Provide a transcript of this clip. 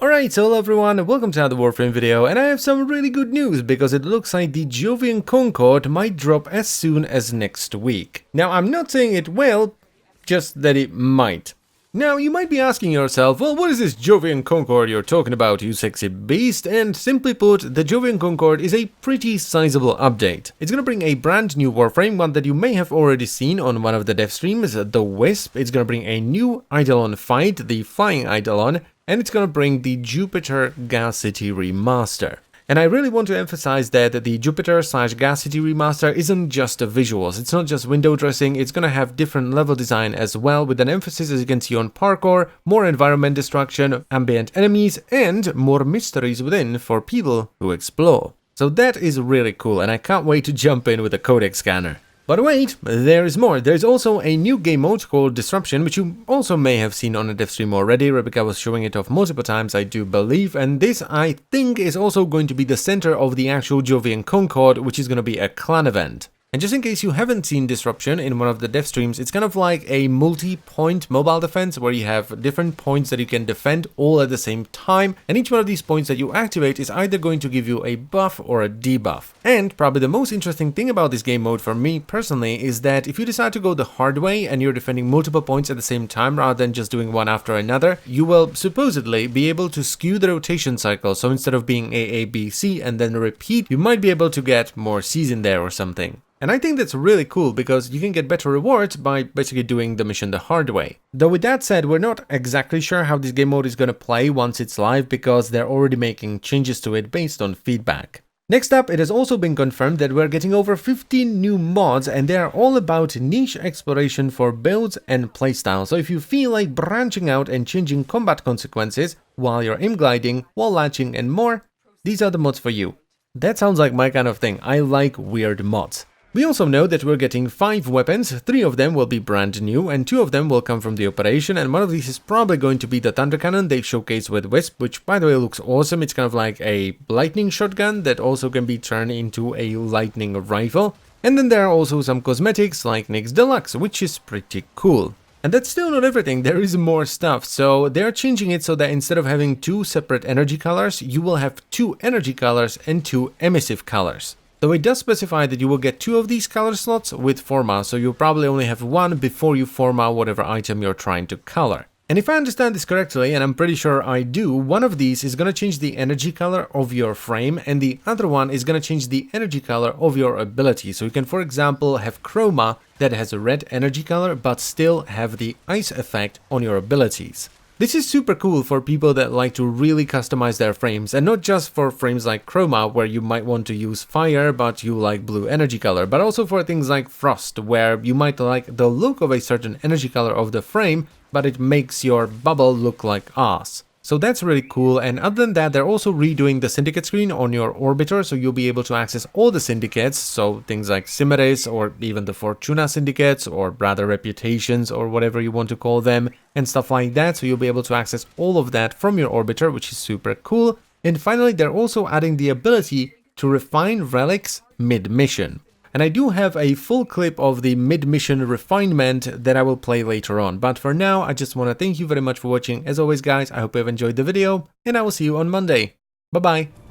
Alright, so hello everyone, welcome to another Warframe video, and I have some really good news because it looks like the Jovian Concord might drop as soon as next week. Now, I'm not saying it will, just that it might. Now, you might be asking yourself, well, what is this Jovian Concord you're talking about, you sexy beast? And simply put, the Jovian Concord is a pretty sizable update. It's gonna bring a brand new Warframe, one that you may have already seen on one of the dev streams, the Wisp. It's gonna bring a new Eidolon fight, the Flying Eidolon, and it's gonna bring the Jupiter Gas City Remaster. And I really want to emphasize that the Jupiter/Gas City Remaster isn't just the visuals, it's not just window dressing, it's gonna have different level design as well, with an emphasis, as you can see, on parkour, more environment destruction, ambient enemies, and more mysteries within for people who explore. So that is really cool, and I can't wait to jump in with a codec scanner. But wait, there is more. There's also a new game mode called Disruption, which you also may have seen on a dev stream already. Rebecca was showing it off multiple times, I do believe, and this, I think, is also going to be the center of the actual Jovian Concord, which is going to be a clan event. And just in case you haven't seen Disruption in one of the dev streams, it's kind of like a multi-point mobile defense where you have different points that you can defend all at the same time, and each one of these points that you activate is either going to give you a buff or a debuff. And probably the most interesting thing about this game mode for me personally is that if you decide to go the hard way and you're defending multiple points at the same time rather than just doing one after another, you will supposedly be able to skew the rotation cycle. So instead of being A, B, C and then repeat, you might be able to get more C's in there or something. And I think that's really cool because you can get better rewards by basically doing the mission the hard way. Though with that said, we're not exactly sure how this game mode is going to play once it's live because they're already making changes to it based on feedback. Next up, it has also been confirmed that we're getting over 15 new mods, and they are all about niche exploration for builds and playstyle. So if you feel like branching out and changing combat consequences while you're aim gliding, wall latching and more, these are the mods for you. That sounds like my kind of thing. I like weird mods. We also know that we're getting 5 weapons, 3 of them will be brand new and 2 of them will come from the operation, and one of these is probably going to be the Thunder Cannon they showcased with Wisp, which by the way looks awesome. It's kind of like a lightning shotgun that also can be turned into a lightning rifle. And then there are also some cosmetics like Nyx Deluxe, which is pretty cool. And that's still not everything, there is more stuff. So they're changing it so that instead of having 2 separate energy colors, you will have 2 energy colors and 2 emissive colors. Though it does specify that you will get 2 of these color slots with Forma, so you'll probably only have 1 before you Forma whatever item you're trying to color. And if I understand this correctly, and I'm pretty sure I do, one of these is going to change the energy color of your frame, and the other one is going to change the energy color of your ability. So you can, for example, have Chroma that has a red energy color, but still have the ice effect on your abilities. This is super cool for people that like to really customize their frames, and not just for frames like Chroma where you might want to use fire but you like blue energy color, but also for things like Frost where you might like the look of a certain energy color of the frame but it makes your bubble look like ass. So that's really cool, and other than that, they're also redoing the syndicate screen on your orbiter, so you'll be able to access all the syndicates, so things like Cimeris or even the Fortuna syndicates, or rather reputations or whatever you want to call them, and stuff like that, so you'll be able to access all of that from your orbiter, which is super cool. And finally, they're also adding the ability to refine relics mid-mission. And I do have a full clip of the mid-mission refinement that I will play later on. But for now, I just want to thank you very much for watching. As always, guys, I hope you have enjoyed the video, and I will see you on Monday. Bye-bye.